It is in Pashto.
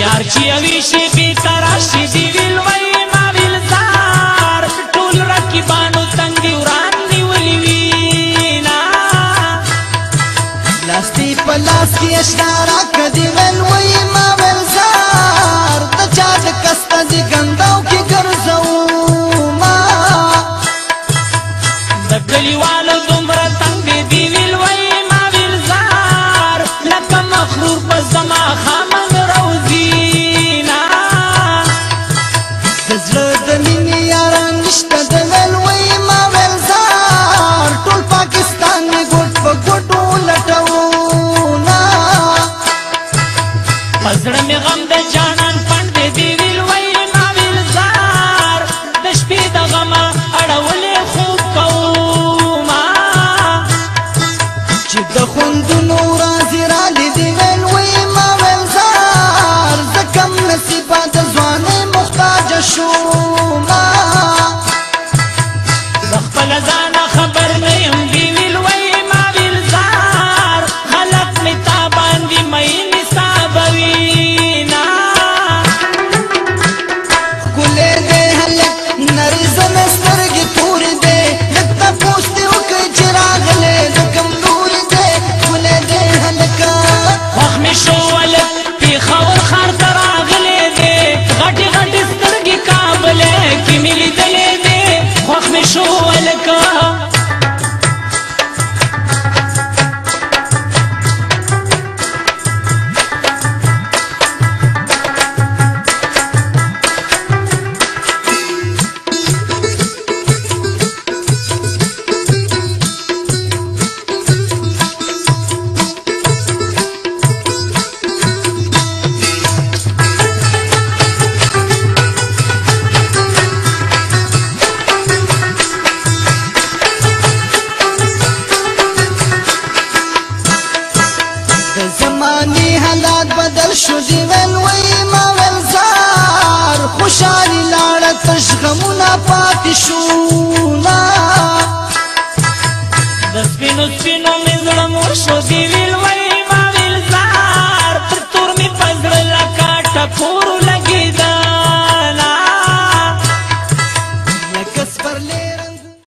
یار چې یوې شېبې ته راشي دې ویل وایي ما ویل زار ټول رقیبانو تنګې وران نیولي وینا لاس دې په لاس کې اشنا راکړه دې ویل وایي ما ویل زار د چا د کسته دې ګنداو کې ګرځوما د کلیوالو دومره تنګ دې ویل وایي ما ویل زار لکه مخرور په زما خامن روزینا د زړه د مینې یاران نشته د ویل وایي ما ویل زار ټول پاکستان مې ګوټ په ګوټو لټونا په زړه مې غم د جانان پنډ دې ویل وایي ما ویل زار د شپې د غمه اړولې خوب کوما چې د خوندونو راځي رالې دې ویل وایي ما ویل زار زه کم نصیبه د ځوانۍ محتاجه شوما د خپله ځانه خبر نه یم دې ویل وایي ما ویل زار خلق مې تا باندې مین حسابوینا ښکلی دی هلک نرۍ زمې سترګې تورې دی لږ تپوس دې وکړئ چې راغلی د کوم لورې دی ښکلی دی هلکه خوښ مې شو هلک پېښور ښار ته راغلی دی غټې غټې سترګې کابلی کې مې لیدلی دی خوښ مې شو هلکه زمانی حالات بدل شو دی ویل وایي ما ویل زار خوشحالي لاړه تش غمونه پاتې شونا د سپینو سپینو مې زړه مور شو دې ویل وایي ما ویل زار پر تور مې په زړه لکه ټکور